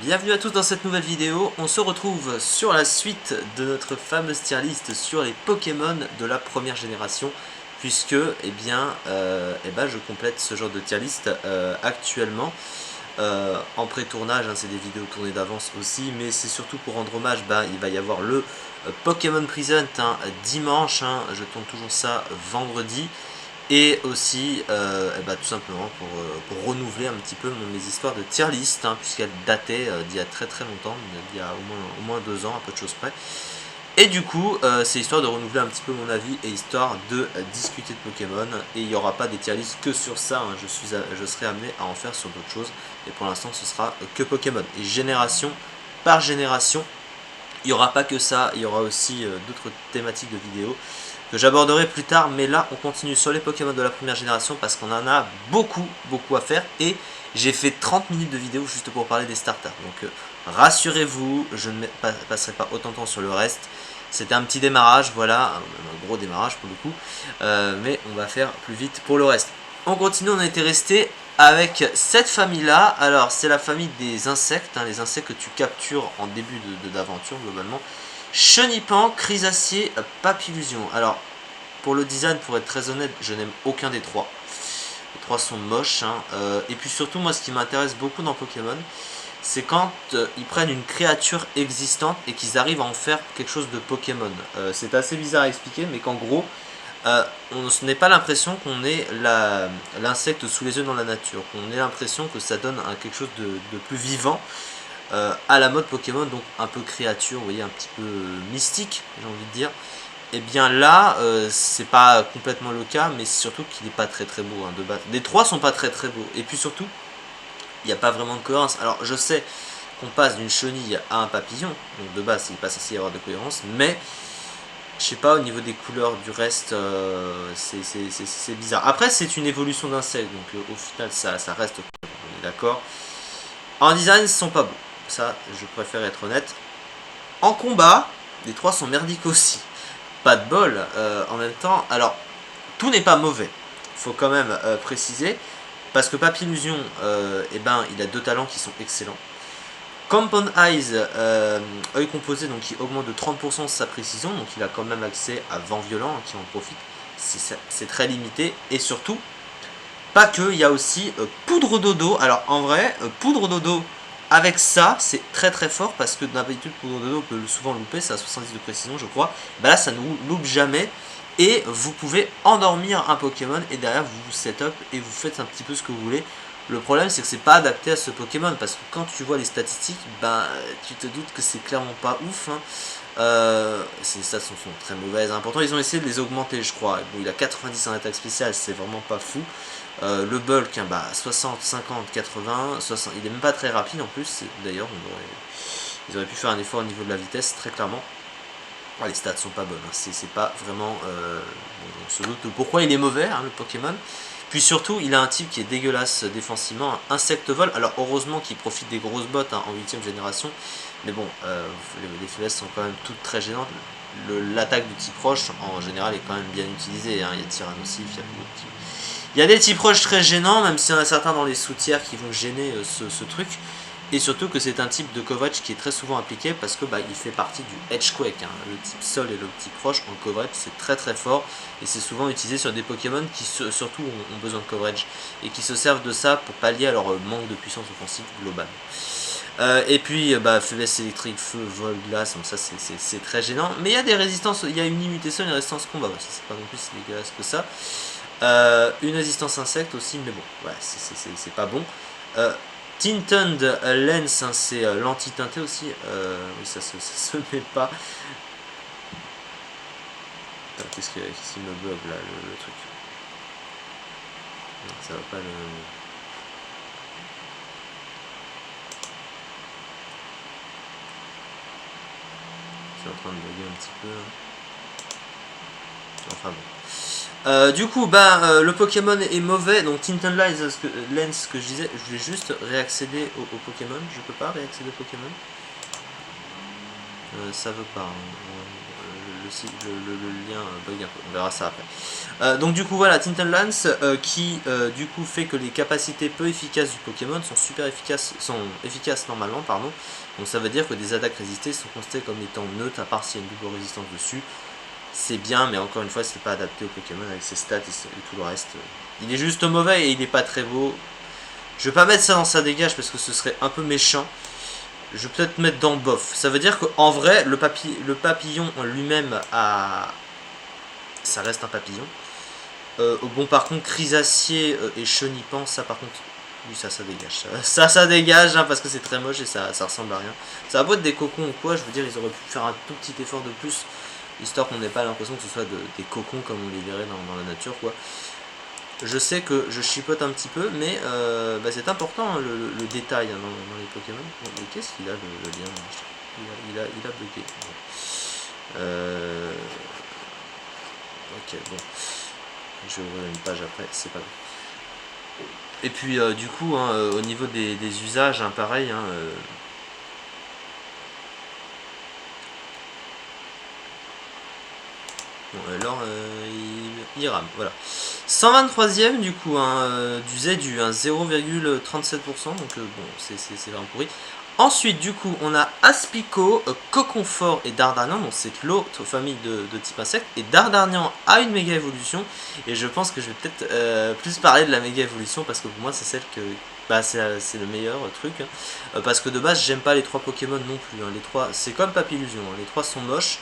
Bienvenue à tous dans cette nouvelle vidéo. On se retrouve sur la suite de notre fameuse tier list sur les Pokémon de la première génération, puisque je complète ce genre de tier list actuellement en pré-tournage. C'est des vidéos tournées d'avance aussi, mais c'est surtout pour rendre hommage. Il va y avoir le Pokémon Present dimanche. Je tourne toujours ça vendredi. Et aussi tout simplement pour renouveler un petit peu mes histoires de tier list, puisqu'elles dataient d'il y a très longtemps, il y a au moins 2 ans, à peu de choses près. Et du coup, c'est histoire de renouveler un petit peu mon avis et histoire de discuter de Pokémon. Et il n'y aura pas des tier lists que sur ça, je serai amené à en faire sur d'autres choses. Et pour l'instant, ce sera que Pokémon. Et génération par génération, il n'y aura pas que ça, il y aura aussi d'autres thématiques de vidéos que j'aborderai plus tard, mais là on continue sur les Pokémon de la première génération parce qu'on en a beaucoup à faire et j'ai fait 30 minutes de vidéo juste pour parler des starters. Donc rassurez-vous, je ne passerai pas autant de temps sur le reste. C'était un petit démarrage, voilà, un gros démarrage pour le coup, mais on va faire plus vite pour le reste. On continue, on a été resté avec cette famille-là. Alors c'est la famille des insectes, les insectes que tu captures en début d'aventure globalement. Chenipan, Chrysacier, Papillusion. Alors, pour le design, pour être très honnête, je n'aime aucun des trois. Les trois sont moches. Et puis surtout, moi, ce qui m'intéresse beaucoup dans Pokémon, c'est quand ils prennent une créature existante et qu'ils arrivent à en faire quelque chose de Pokémon. C'est assez bizarre à expliquer, mais qu'en gros, on n'est pas l'impression qu'on ait l'insecte sous les yeux dans la nature. On ait l'impression que ça donne quelque chose de plus vivant. À la mode Pokémon, donc un peu créature, vous voyez, un petit peu mystique, j'ai envie de dire. Et bien là, c'est pas complètement le cas, mais surtout qu'il n'est pas très beau de base. Les trois sont pas très beaux. Et puis surtout, il n'y a pas vraiment de cohérence. Alors je sais qu'on passe d'une chenille à un papillon, donc de base il passe assez à avoir de cohérence, mais je sais pas, au niveau des couleurs du reste, c'est bizarre. Après c'est une évolution d'insecte, donc au final ça reste, on est d'accord. En design, ils sont pas beaux. Ça, je préfère être honnête. En combat, les trois sont merdiques aussi. Pas de bol en même temps. Alors, tout n'est pas mauvais. Faut quand même préciser. Parce que Papillusion, il a deux talents qui sont excellents. Compound Eyes, œil composé, donc qui augmente de 30% sa précision. Donc il a quand même accès à Vent Violent, qui en profite. C'est très limité. Et surtout, pas que, il y a aussi Poudre Dodo. Alors en vrai, Poudre Dodo, avec ça, c'est très fort parce que d'habitude, Poudre Dodo, on peut souvent louper, c'est à 70 de précision, je crois. Là, ça ne loupe jamais. Et vous pouvez endormir un Pokémon et derrière, vous vous setup et vous faites un petit peu ce que vous voulez. Le problème, c'est que c'est pas adapté à ce Pokémon parce que quand tu vois les statistiques, tu te doutes que c'est clairement pas ouf. Ces stats sont très mauvaises. Pourtant, ils ont essayé de les augmenter, je crois. Bon, il a 90 en attaque spéciale, c'est vraiment pas fou. Le bulk, 60, 50, 80, 60, il est même pas très rapide en plus. D'ailleurs, ils auraient pu faire un effort au niveau de la vitesse, très clairement. Les stats sont pas bonnes, c'est pas vraiment... on se doute pourquoi il est mauvais, le Pokémon. Puis surtout, il a un type qui est dégueulasse défensivement, un insecte vol. Alors heureusement qu'il profite des grosses bottes en 8ème génération. Mais bon, les faiblesses sont quand même toutes très gênantes. L'attaque du type roche, en général, est quand même bien utilisée. Il y a Tyrannosif, il y a des types roches très gênants, même s'il y en a certains dans les sous-tiers qui vont gêner ce truc. Et surtout que c'est un type de coverage qui est très souvent appliqué parce que il fait partie du Edgequake. Le type sol et le type roche en coverage, c'est très fort. Et c'est souvent utilisé sur des Pokémon qui surtout ont besoin de coverage. Et qui se servent de ça pour pallier à leur manque de puissance offensive globale. Et puis faiblesse électrique, feu, vol, glace, donc ça c'est très gênant. Mais il y a des résistances, il y a une immunité sol et une résistance combat. C'est pas non plus si dégueulasse que ça. Une résistance insecte aussi, mais bon, ouais, c'est pas bon. Tinted Lens, c'est l'anti-teinté aussi. Oui, ça se met pas. Qu'est-ce qui me bug là, le truc? Non, ça va pas le. C'est en train de bugger un petit peu. Enfin bon. Du coup, le Pokémon est mauvais, donc Tinted Lens, que je disais, je voulais juste réaccéder au Pokémon. Je peux pas réaccéder au Pokémon. Ça veut pas. Le le lien bug un peu, on verra ça après. Donc du coup voilà, Tinted Lance qui du coup fait que les capacités peu efficaces du Pokémon sont efficaces normalement, pardon. Donc ça veut dire que des attaques résistées sont considérées comme étant neutres à part s'il y a une double résistance dessus. C'est bien, mais encore une fois c'est pas adapté au Pokémon avec ses stats et tout le reste. Il est juste mauvais et il est pas très beau. Je vais pas mettre ça dans sa dégage parce que ce serait un peu méchant. Je vais peut-être mettre dans bof. Ça veut dire qu'en vrai, le papillon en lui-même ça reste un papillon. Bon, par contre, Chrysacier et Chenipan, ça par contre, oui, ça dégage. Ça dégage hein, parce que c'est très moche et ça ressemble à rien. Ça va pas être des cocons ou quoi, je veux dire, ils auraient pu faire un tout petit effort de plus, histoire qu'on n'ait pas l'impression que ce soit des cocons comme on les verrait dans la nature, quoi. Je sais que je chipote un petit peu, mais c'est important hein, le détail hein, dans les Pokémon. Bon, mais qu'est-ce qu'il a le lien il a bugué. Bon. Ok, bon. Je vais ouvrir une page après, c'est pas grave. Et puis du coup, hein, au niveau des usages, hein, pareil. Hein, bon, alors, il rame, voilà. 123ème du coup, hein, du ZU, hein, 0,37%, donc bon, c'est vraiment pourri. Ensuite, du coup, on a Aspico, Coconfort et Dardarnian, donc c'est l'autre famille de type insecte. Et Dardarnian a une méga évolution, et je pense que je vais peut-être plus parler de la méga évolution parce que pour moi, c'est celle que. Bah, c'est le meilleur truc. Hein, parce que de base, j'aime pas les trois Pokémon non plus. Hein, les trois, c'est comme Papillusion, hein, les trois sont moches.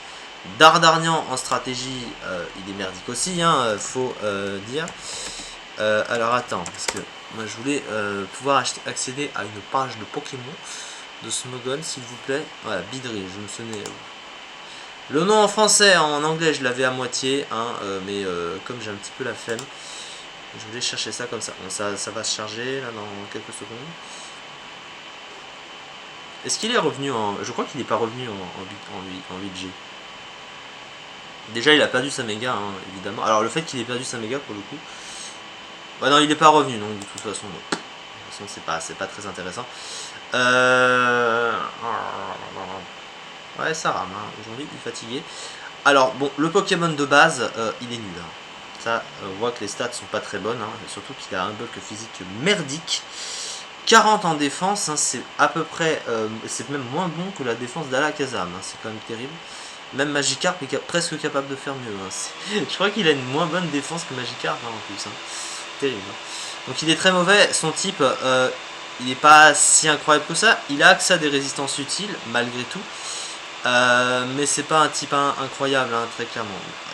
Dardarnian en stratégie, il est merdique aussi, hein, faut dire. Alors attends, parce que moi je voulais pouvoir accéder à une page de Pokémon de Smogon, s'il vous plaît. Voilà, Bidri, je me souvenais. Le nom en français, en anglais je l'avais à moitié, hein, mais comme j'ai un petit peu la flemme, je voulais chercher ça comme ça. Bon, ça va se charger là dans quelques secondes. Est-ce qu'il est revenu en... Je crois qu'il n'est pas revenu en 8G. Déjà il a perdu sa méga, hein, évidemment. Alors le fait qu'il ait perdu sa méga pour le coup... Bah non, il n'est pas revenu, donc de toute façon, bon. De toute façon c'est pas très intéressant. Ouais, ça rame, hein. Aujourd'hui il est fatigué. Alors bon, le Pokémon de base, il est nul. Hein. Ça, on voit que les stats sont pas très bonnes, hein. Surtout qu'il a un bulk physique merdique. 40 en défense, hein, c'est à peu près, c'est même moins bon que la défense d'Alakazam, hein. C'est quand même terrible. Même Magikarp est presque capable de faire mieux. Hein. Je crois qu'il a une moins bonne défense que Magikarp hein, en plus. Hein. Terrible. Hein. Donc il est très mauvais. Son type, il n'est pas si incroyable que ça. Il a accès à des résistances utiles, malgré tout. Mais c'est pas un type incroyable, hein, très clairement.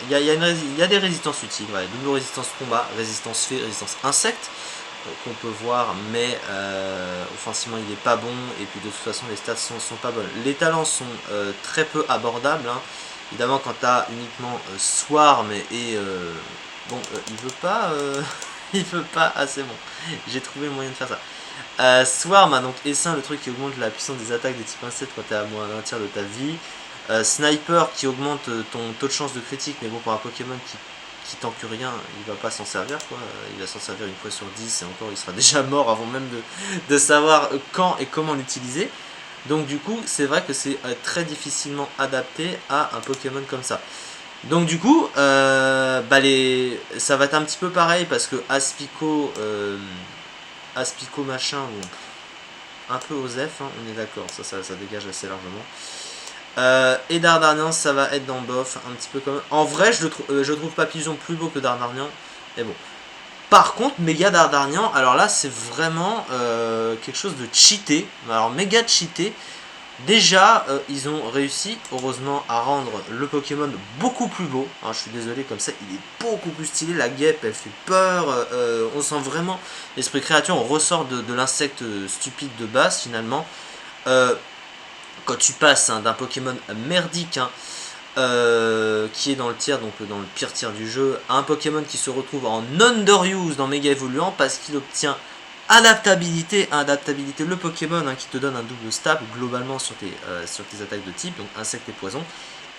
Il y a des résistances utiles. Ouais. Double résistance combat, résistance fée, résistance insecte. Qu'on peut voir, mais offensivement il n'est pas bon, et puis de toute façon les stats sont pas bonnes. Les talents sont très peu abordables, hein. Évidemment quand tu as uniquement Swarm et bon il veut pas il veut pas, ah c'est bon, j'ai trouvé le moyen de faire ça. Swarm a donc Essaim, le truc qui augmente la puissance des attaques des types insectes quand tu es à moins d'un tiers de ta vie. Sniper qui augmente ton taux de chance de critique, mais bon pour un Pokémon qui tank rien, il va pas s'en servir quoi. Il va s'en servir une fois sur 10 et encore il sera déjà mort avant même de savoir quand et comment l'utiliser. Donc du coup c'est vrai que c'est très difficilement adapté à un Pokémon comme ça. Donc du coup ça va être un petit peu pareil parce que Aspico machin, bon, un peu Osef, hein, on est d'accord, ça dégage assez largement. Et Dardarnian ça va être dans bof un petit peu comme... En vrai je trouve Papillon plus beau que Dardarnian. Mais bon. Par contre méga Dardarnian, alors là c'est vraiment quelque chose de cheaté. Alors méga cheaté. Déjà ils ont réussi heureusement à rendre le Pokémon beaucoup plus beau. Hein, je suis désolé comme ça il est beaucoup plus stylé. La guêpe elle fait peur. On sent vraiment l'esprit créature. On ressort de l'insecte stupide de base finalement. Quand tu passes hein, d'un Pokémon merdique hein, qui est dans le tiers, donc dans le pire tiers du jeu, à un Pokémon qui se retrouve en underuse dans Méga Évoluant parce qu'il obtient adaptabilité, le Pokémon hein, qui te donne un double stab globalement sur tes attaques de type, donc insectes et poison.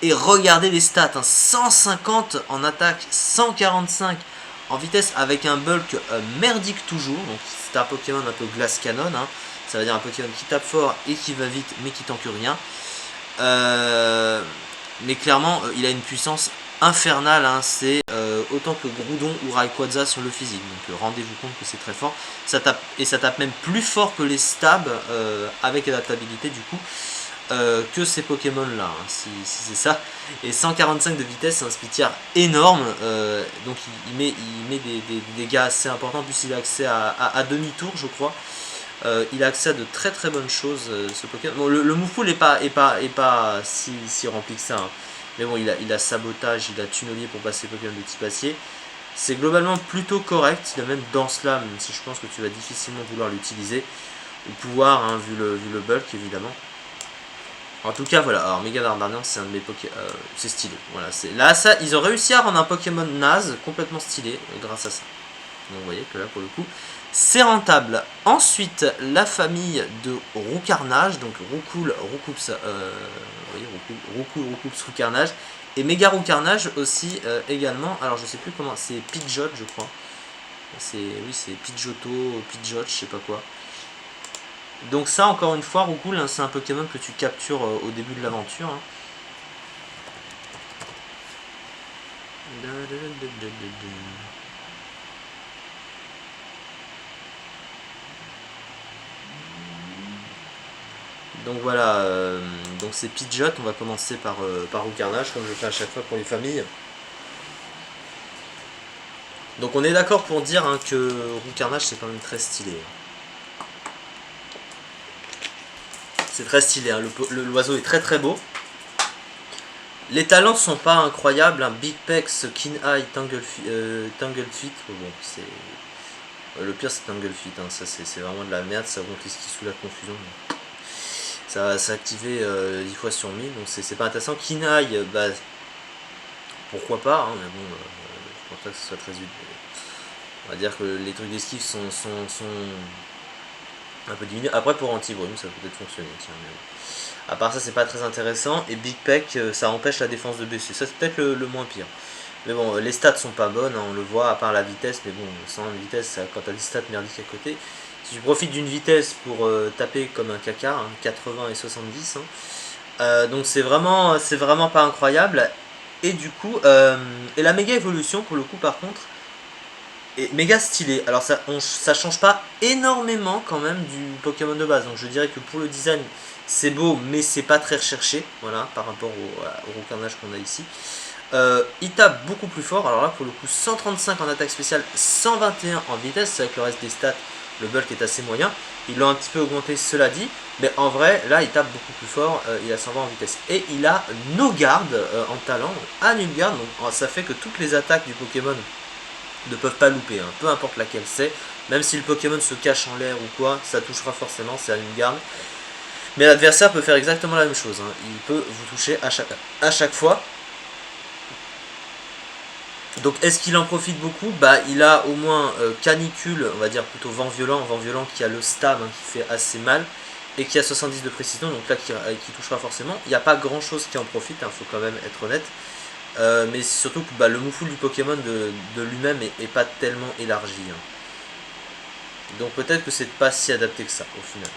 Et regardez les stats, hein, 150 en attaque, 145 en vitesse avec un bulk merdique toujours, donc c'est un Pokémon un peu glace canon, hein. Ça veut dire un Pokémon qui tape fort et qui va vite mais qui tanque rien. Mais clairement, il a une puissance infernale, hein, c'est autant que Groudon ou Rayquaza sur le physique. Donc rendez-vous compte que c'est très fort. Ça tape, et ça tape même plus fort que les stabs, avec adaptabilité du coup, que ces Pokémon là, hein, si c'est ça. Et 145 de vitesse, c'est un speed énorme, donc il met des dégâts assez importants. En plus, il a accès à demi-tour, je crois. Il a accès à de très très bonnes choses, ce Pokémon. Bon, le Moufoul est pas si rempli que ça, hein. Mais bon, il a sabotage, il a tunnelier pour passer Pokémon de type acier. C'est globalement plutôt correct. Il a même Danse-Lame, même si je pense que tu vas difficilement vouloir l'utiliser. Ou pouvoir, hein, vu le bulk évidemment. En tout cas, voilà. Alors, Mega Dardarnian, c'est un de mes Pokémon. C'est stylé. Voilà, là, ça, ils ont réussi à rendre un Pokémon naze complètement stylé grâce à ça. Donc, vous voyez que là, pour le coup, c'est rentable. Ensuite, la famille de Roucarnage, donc Roucoule, Roucoups, Roucoups, Roucarnage, et Méga Roucarnage aussi également. Alors je sais plus comment, c'est Pidgeot je crois. Oui, c'est Pidgeotto, Pidgeot, je sais pas quoi. Donc ça, encore une fois, Roucoule, hein, c'est un Pokémon que tu captures au début de l'aventure, hein. Donc voilà, donc c'est Pidgeot, on va commencer par Roucarnage, comme je fais à chaque fois pour les familles. Donc on est d'accord pour dire, hein, que Roucarnage c'est quand même très stylé. C'est très stylé, hein. L'oiseau est très très beau. Les talents ne sont pas incroyables, hein. Big Pex, Keen Eye, Tangle Feet, bon, c'est... Le pire c'est Tangle Feet, hein. Ça c'est vraiment de la merde, ça monte l'esquive sous la confusion. Ça va s'activer 10 fois sur 1000, donc c'est pas intéressant. Keen Eye, bah, pourquoi pas, hein, mais bon, je pense pas que ce soit très utile. On va dire que les trucs d'esquive sont un peu diminués. Après, pour anti-brume, ça peut peut-être fonctionner. Tiens, mais... À part ça, c'est pas très intéressant. Et Big Peck, ça empêche la défense de baisser. Ça, c'est peut-être le moins pire. Mais bon, les stats sont pas bonnes, hein, on le voit, à part la vitesse. Mais bon, sans une vitesse, quand t'as des stats merdiques à côté. Si tu profites d'une vitesse pour taper comme un caca, hein, 80 et 70. Hein, donc c'est vraiment pas incroyable. Et du coup, et la méga évolution, pour le coup, par contre, est méga stylé. Alors ça change pas énormément quand même du Pokémon de base. Donc je dirais que pour le design, c'est beau, mais c'est pas très recherché, voilà, par rapport au Roucarnage qu'on a ici. Il tape beaucoup plus fort. Alors là, pour le coup, 135 en attaque spéciale, 121 en vitesse. Avec le reste des stats, le bulk est assez moyen. Ils l'ont un petit peu augmenté, cela dit. Mais en vrai, là, il tape beaucoup plus fort. Il a 120 en vitesse. Et il a No Guard en talent, à Null Guard. Donc ça fait que toutes les attaques du Pokémon ne peuvent pas louper, hein, peu importe laquelle c'est. Même si le Pokémon se cache en l'air ou quoi, ça touchera forcément, c'est à une garde. Mais l'adversaire peut faire exactement la même chose, hein. Il peut vous toucher à chaque fois. Donc est-ce qu'il en profite beaucoup? Bah il a au moins canicule, on va dire plutôt vent violent qui a le stab, hein, qui fait assez mal. Et qui a 70 de précision, donc là qui touchera forcément. Il n'y a pas grand chose qui en profite, il faut quand même être honnête. Mais surtout que bah, le Moufoul du Pokémon de lui-même est pas tellement élargi, hein. Donc peut-être que c'est pas si adapté que ça au final.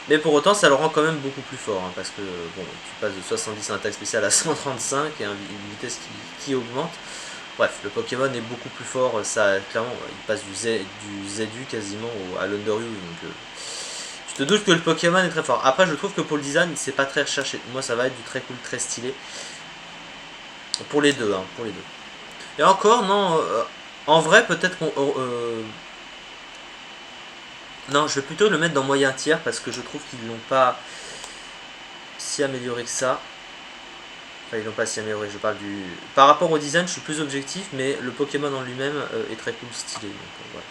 Mais pour autant ça le rend quand même beaucoup plus fort, hein, parce que bon, tu passes de 70 en attaque spéciale à 135 et une vitesse qui augmente. Bref, le Pokémon est beaucoup plus fort, ça clairement il passe du ZU quasiment à l'UnderU, donc je te doute que le Pokémon est très fort. Après je trouve que pour le design c'est pas très recherché. Moi ça va être du très cool, très stylé. Pour les deux, hein, pour les deux. Et encore, non, en vrai, peut-être qu'on... non, je vais plutôt le mettre dans moyen tiers parce que je trouve qu'ils l'ont pas si amélioré que ça. Enfin, ils l'ont pas si amélioré, je parle du... Par rapport au design, je suis plus objectif, mais le Pokémon en lui-même est très cool, stylé. Donc voilà,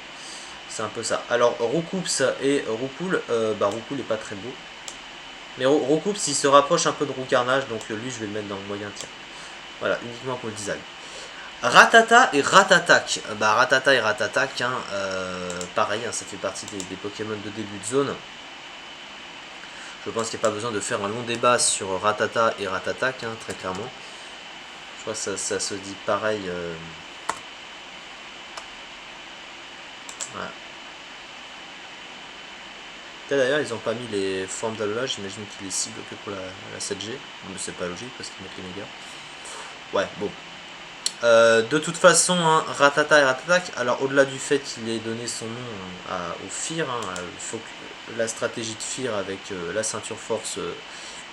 c'est un peu ça. Alors, Roucoups et Roucoule, bah Roucoule est pas très beau. Mais Roucoups, il se rapproche un peu de Roucarnage, donc lui, je vais le mettre dans le moyen tiers. Voilà, uniquement pour le design. Ratata et Ratatac. Bah, Ratata et Ratatac, hein, pareil, hein, ça fait partie des Pokémon de début de zone. Je pense qu'il n'y a pas besoin de faire un long débat sur Ratata et Ratatac, hein, très clairement. Je crois que ça se dit pareil. Voilà. D'ailleurs, ils ont pas mis les formes d'allouage, j'imagine qu'ils les ciblent que pour la 7G. Mais c'est pas logique parce qu'ils mettent les mégas. Ouais, bon. De toute façon, hein, Ratata et Ratatak, alors au-delà du fait qu'il ait donné son nom au FIR, hein, la stratégie de FIR avec la ceinture force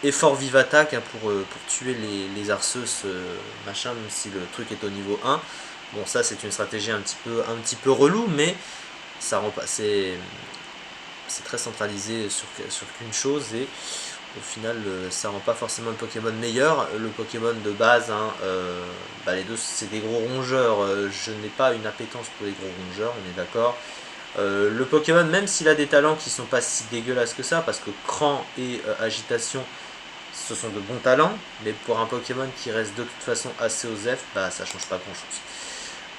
et fort vive attaque hein, pour tuer les Arceus, machin, même si le truc est au niveau 1. Bon, ça c'est une stratégie un petit peu relou, mais ça rend pas. C'est très centralisé sur qu'une chose et au final ça rend pas forcément le Pokémon meilleur. Le Pokémon de base, hein, bah, les deux c'est des gros rongeurs, je n'ai pas une appétence pour les gros rongeurs, on est d'accord. Le Pokémon, même s'il a des talents qui sont pas si dégueulasses que ça, parce que Cran et Agitation ce sont de bons talents, mais pour un Pokémon qui reste de toute façon assez osef, bah ça change pas grand chose.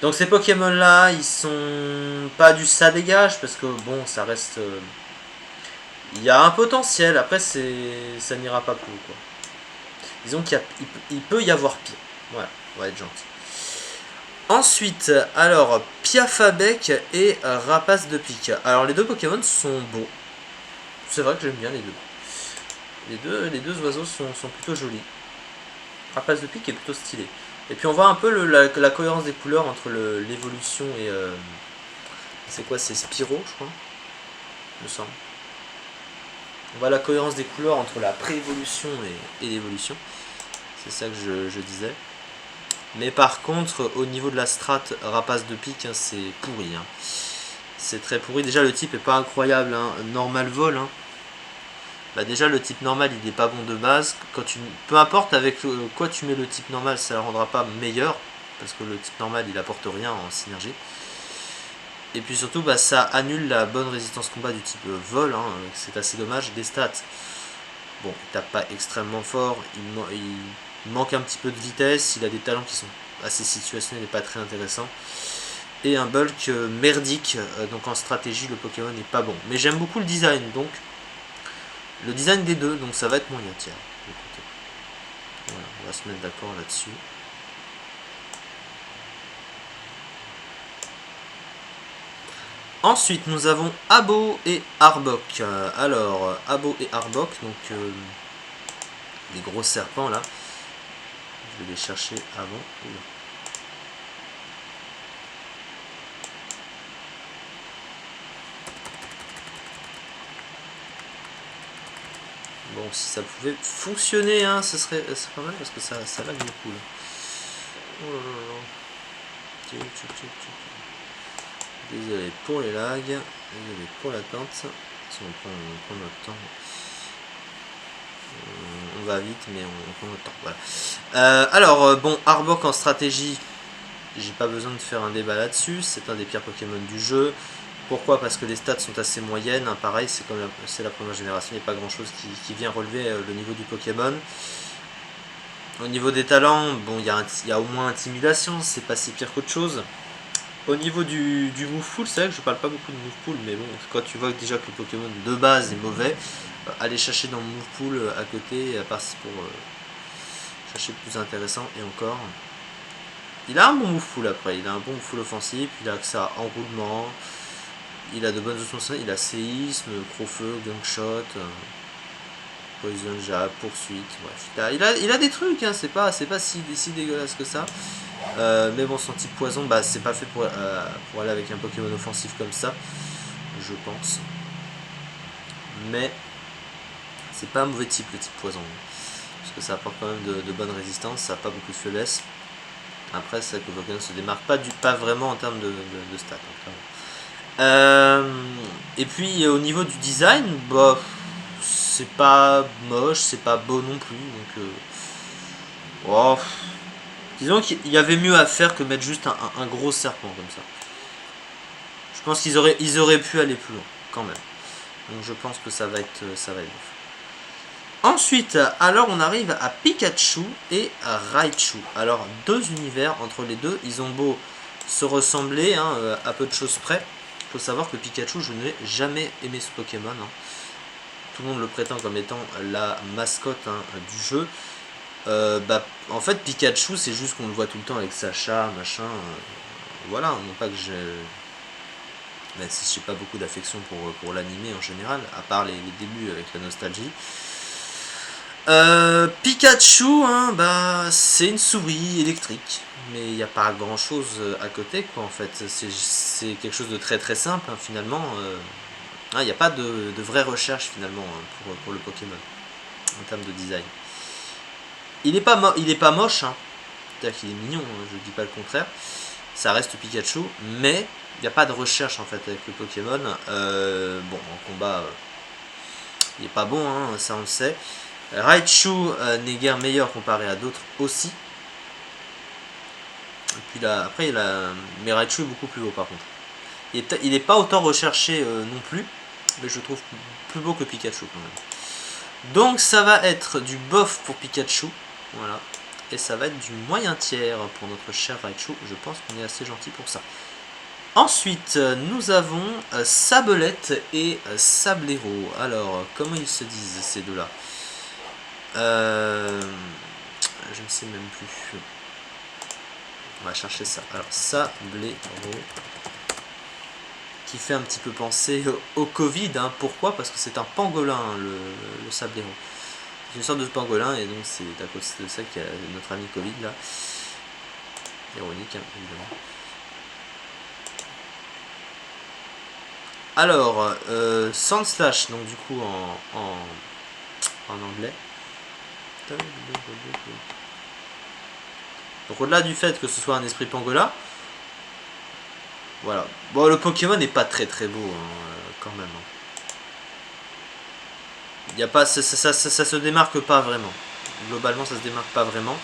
Donc ces Pokémon là, ils sont pas du ça dégage, parce que bon, ça reste. Il y a un potentiel, après ça n'ira pas plus quoi. Disons qu'il peut y avoir pire. Voilà, on va être gentil. Ensuite, alors Piafabec et Rapace de Pique. Alors les deux Pokémon sont beaux. C'est vrai que j'aime bien les deux. Les deux oiseaux sont plutôt jolis. Rapace de Pique est plutôt stylé. Et puis on voit un peu la cohérence des couleurs entre l'évolution et... c'est quoi, c'est Spyro je crois, me semble. On voit la cohérence des couleurs entre la pré-évolution et l'évolution. C'est ça que je disais. Mais par contre, au niveau de la strat Rapace de Pique, hein, c'est pourri. Hein. C'est très pourri. Déjà, le type est pas incroyable. Hein. Normal vol. Hein. Bah déjà, le type normal, il est pas bon de base. Peu importe avec quoi tu mets le type normal, ça ne le rendra pas meilleur. Parce que le type normal, il apporte rien en synergie. Et puis surtout, bah, ça annule la bonne résistance combat du type vol. Hein. C'est assez dommage. Des stats. Bon, il tape pas extrêmement fort. Il manque un petit peu de vitesse. Il a des talents qui sont assez situationnels et pas très intéressants. Et un bulk merdique. Donc en stratégie, le Pokémon n'est pas bon. Mais j'aime beaucoup le design. Donc le design des deux. Donc ça va être moyen. Tiens, écoutez. Voilà, on va se mettre d'accord là-dessus. Ensuite, nous avons Abo et Arbok. Alors, Abo et Arbok, donc les gros serpents là. Je vais les chercher avant. Bon, si ça pouvait fonctionner, hein, ce serait pas mal parce que ça lag beaucoup là. Oh là là là. Désolé pour les lags, désolé pour l'attente. Si on prend notre temps. On va vite, mais on prend notre temps. Voilà. Alors, bon, Arbok en stratégie, j'ai pas besoin de faire un débat là-dessus. C'est un des pires Pokémon du jeu. Pourquoi? Parce que les stats sont assez moyennes. Hein, pareil, c'est la première génération, il n'y a pas grand-chose qui vient relever le niveau du Pokémon. Au niveau des talents, bon, il y a au moins Intimidation, c'est pas si pire qu'autre chose. Au niveau du move pool, c'est vrai que je parle pas beaucoup de move pool, mais bon, quand tu vois déjà que le Pokémon de base est mauvais, aller chercher dans le move pool à côté, à part pour chercher plus intéressant, et encore. Il a un bon move pool après, il a un bon move pool offensif, il a accès à enroulement, il a de bonnes options, il a séisme, gros-feu, gunshot, poison jab, poursuite, bref. Il a des trucs, hein, c'est pas si dégueulasse que ça. Mais bon, son type poison, bah, c'est pas fait pour aller avec un Pokémon offensif comme ça, je pense. Mais c'est pas un mauvais type le type poison, parce que ça apporte quand même de bonnes résistances, ça n'a pas beaucoup de faiblesse. Après, c'est vrai que le Pokémon se démarque pas vraiment en termes de stats. Et puis au niveau du design, bah, c'est pas moche, c'est pas beau non plus, donc oh, disons qu'il y avait mieux à faire que mettre juste un gros serpent comme ça. Je pense qu'ils auraient pu aller plus loin quand même. Donc je pense que ça va être Ensuite, alors on arrive à Pikachu et à Raichu. Alors deux univers entre les deux, ils ont beau se ressembler hein, à peu de choses près. Il faut savoir que Pikachu, je n'ai jamais aimé ce Pokémon. Hein. Tout le monde le prétend comme étant la mascotte hein, du jeu. Bah, en fait, Pikachu, c'est juste qu'on le voit tout le temps avec Sacha, machin. Voilà, non pas que même si j'ai pas beaucoup d'affection pour l'anime en général, à part les débuts avec la nostalgie. Pikachu, hein, bah, c'est une souris électrique, mais il n'y a pas grand chose à côté, quoi, en fait. C'est quelque chose de très très simple, hein, finalement. Il n'y a pas de vraie recherche, finalement, hein, pour le Pokémon, en termes de design. Il est pas moche, hein. C'est-à-dire qu'il est mignon, hein, je dis pas le contraire. Ça reste Pikachu, mais il n'y a pas de recherche, en fait, avec le Pokémon. Bon, en combat, il est pas bon, hein, ça on le sait. Raichu n'est guère meilleur comparé à d'autres aussi. Et puis là, après, mais Raichu est beaucoup plus beau par contre. Il n'est pas autant recherché non plus, mais je trouve plus beau que Pikachu quand même. Donc ça va être du bof pour Pikachu, voilà. Et ça va être du moyen tiers pour notre cher Raichu. Je pense qu'on est assez gentil pour ça. Ensuite, nous avons Sablette et Sablero. Alors, comment ils se disent ces deux-là? Je ne sais même plus. On va chercher ça. Alors, Sablero, qui fait un petit peu penser au Covid. Hein. Pourquoi? Parce que c'est un pangolin, le Sablero. C'est une sorte de pangolin, et donc c'est à cause de ça qu'il y a notre ami Covid là. Ironique, hein, évidemment. Alors, Sandslash, donc du coup en anglais. Donc au-delà du fait que ce soit un esprit pangolin, voilà. Bon, le Pokémon n'est pas très très beau, hein, quand même. Il y a pas, ça se démarque pas vraiment. Globalement, ça se démarque pas vraiment.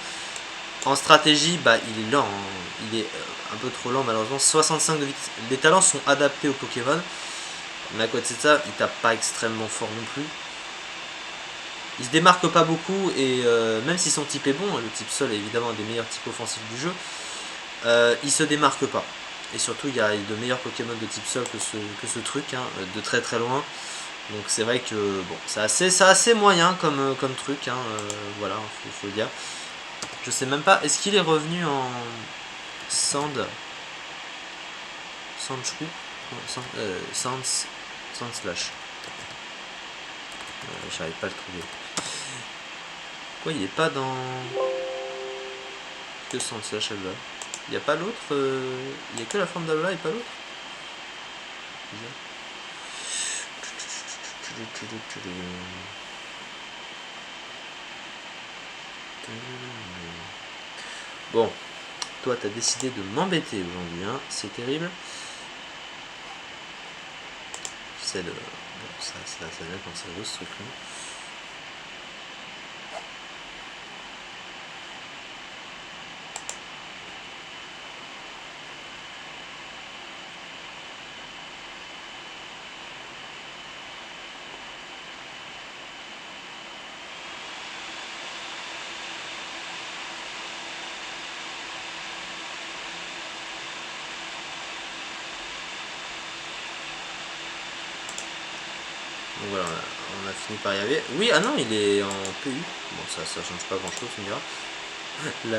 En stratégie, bah, il est lent. Hein. Il est un peu trop lent, malheureusement. 65 de vitesse. Les talents sont adaptés au Pokémon. Mais à côté de ça, il tape pas extrêmement fort non plus. Il se démarque pas beaucoup. Et même si son type est bon, le type sol est évidemment un des meilleurs types offensifs du jeu, il se démarque pas. Et surtout, il y a de meilleurs Pokémon de type sol que ce truc, hein, de très très loin. Donc c'est vrai que bon, c'est assez moyen comme truc, hein, voilà, faut le dire. Je sais même pas, est-ce qu'il est revenu en Sandshrew? Sandslash. J'arrive pas à le trouver. Pourquoi il est pas dans... Que Sandslash elle là? Il n'y a pas l'autre, il n'y a que la forme d'Alola et pas l'autre? Bon, toi t'as décidé de m'embêter aujourd'hui, hein, c'est terrible. C'est de... Bon, ça vient quand ça veut ce truc là. Donc voilà, on a fini par y arriver. Oui, ah non, il est en PU. Bon, ça change pas grand chose, tu me diras.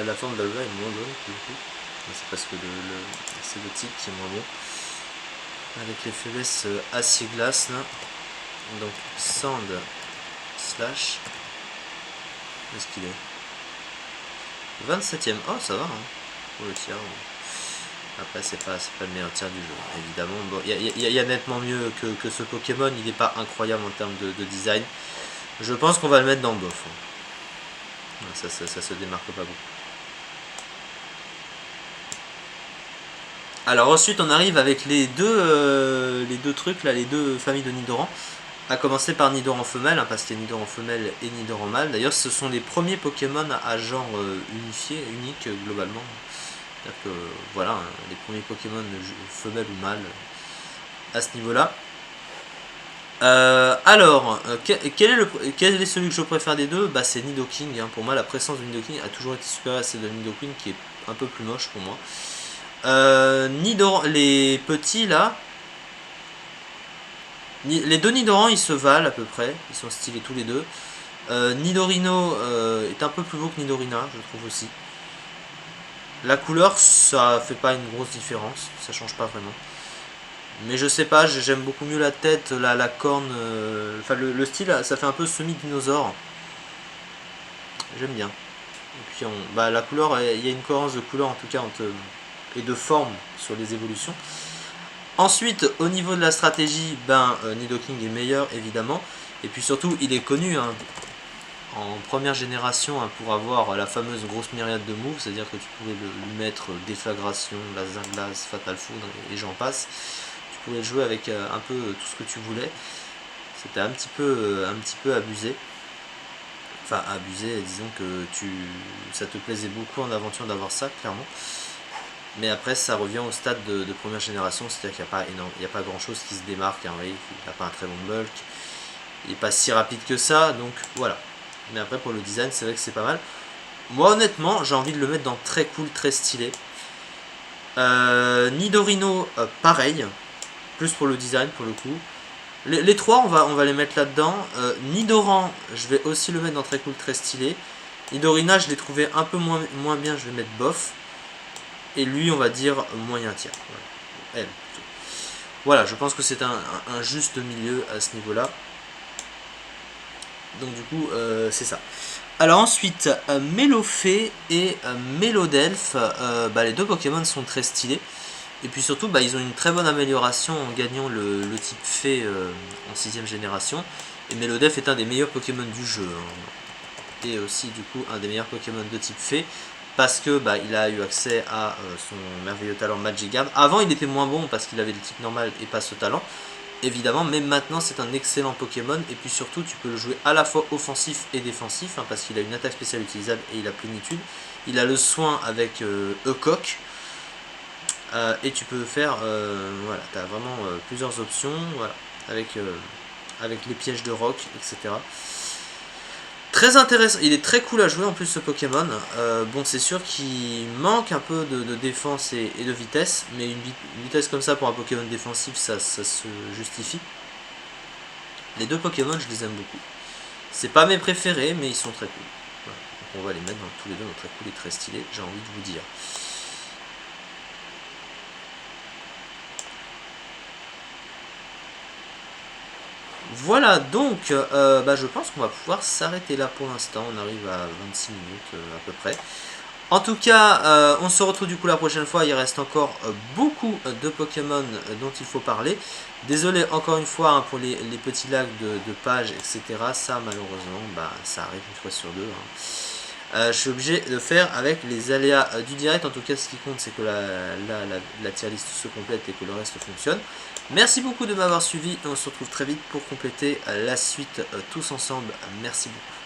La forme d'Alola est moins bonne, du coup. C'est parce que c'est le type qui est moins bon. Avec les faiblesses acier-glace, là. Donc, Sand Slash. Où est-ce qu'il est? 27ème. Oh, ça va, hein, pour le tir. Après, c'est pas le meilleur tir du jeu, évidemment. Bon, il y a nettement mieux que ce Pokémon. Il n'est pas incroyable en termes de design. Je pense qu'on va le mettre dans le bof. Hein. Ça se démarque pas beaucoup. Alors ensuite, on arrive avec les deux trucs, là, les deux familles de Nidoran. À commencer par Nidoran femelle, hein, parce qu'il y a Nidoran femelle et Nidoran mâle. D'ailleurs, ce sont les premiers Pokémon à genre unique globalement. C'est-à-dire que voilà, hein, les premiers Pokémon femelles ou mâles à ce niveau-là. Alors, quel est celui que je préfère des deux? Bah, c'est Nidoking. Hein. Pour moi, la présence de Nidoking a toujours été supérieure à celle de Nidoqueen, qui est un peu plus moche pour moi. Les petits là, les deux Nidoran ils se valent à peu près, ils sont stylés tous les deux. Nidorino est un peu plus beau que Nidorina, je trouve aussi. La couleur, ça fait pas une grosse différence, ça change pas vraiment. Mais je sais pas, j'aime beaucoup mieux la tête, la corne, enfin le style, ça fait un peu semi-dinosaure. J'aime bien. Et puis bah, la couleur, il y a une cohérence de couleur en tout cas et de forme sur les évolutions. Ensuite, au niveau de la stratégie, ben, Nidoking est meilleur évidemment. Et puis surtout, il est connu hein, en première génération hein, pour avoir la fameuse grosse myriade de moves, c'est-à-dire que tu pouvais lui mettre déflagration, laser glace, fatal foudre et j'en passe. Tu pouvais le jouer avec un peu tout ce que tu voulais. C'était un petit peu abusé. Enfin abusé, disons que ça te plaisait beaucoup en aventure d'avoir ça, clairement. Mais après ça revient au stade de première génération, c'est-à-dire qu'il n'y a pas grand chose qui se démarque, hein, il n'a pas un très bon bulk, il n'est pas si rapide que ça, donc voilà. Mais après pour le design c'est vrai que c'est pas mal. Moi honnêtement j'ai envie de le mettre dans très cool, très stylé. Nidorino pareil, plus pour le design pour le coup. Les trois on va les mettre là-dedans. Nidoran je vais aussi le mettre dans très cool, très stylé. Nidorina je l'ai trouvé un peu moins bien, je vais mettre bof. Et lui on va dire moyen tiers. Voilà. Elle plutôt. Voilà, je pense que c'est un juste milieu à ce niveau là. Donc du coup c'est ça. Alors ensuite Mélofée et Mélodelph, bah, les deux Pokémon sont très stylés. Et puis surtout bah, ils ont une très bonne amélioration en gagnant le type fée en 6ème génération. Et Mélodelph est un des meilleurs Pokémon du jeu. Hein. Et aussi du coup un des meilleurs Pokémon de type fée. Parce que bah, il a eu accès à son merveilleux talent Magikarp. Avant il était moins bon parce qu'il avait le type normal et pas ce talent. Évidemment, mais maintenant c'est un excellent Pokémon. Et puis surtout tu peux le jouer à la fois offensif et défensif. Hein, parce qu'il a une attaque spéciale utilisable et il a plénitude. Il a le soin avec Ecoque. Et tu peux faire, voilà, tu as vraiment plusieurs options, voilà, avec les pièges de roc, etc. Très intéressant, il est très cool à jouer en plus ce Pokémon. Bon, c'est sûr qu'il manque un peu de défense et de vitesse, mais une vitesse comme ça pour un Pokémon défensif, ça se justifie. Les deux Pokémon, je les aime beaucoup. C'est pas mes préférés, mais ils sont très cool. Voilà. Donc on va les mettre tous les deux dans très cool et très stylé, j'ai envie de vous dire. Voilà, donc bah, je pense qu'on va pouvoir s'arrêter là pour l'instant. On arrive à 26 minutes à peu près. En tout cas, on se retrouve du coup la prochaine fois. Il reste encore beaucoup de Pokémon dont il faut parler. Désolé encore une fois hein, pour les petits lags de pages, etc. Ça, malheureusement, bah, ça arrive une fois sur deux. Hein. Je suis obligé de faire avec les aléas du direct. En tout cas, ce qui compte, c'est que la tier list se complète et que le reste fonctionne. Merci beaucoup de m'avoir suivi et on se retrouve très vite pour compléter la suite tous ensemble. Merci beaucoup.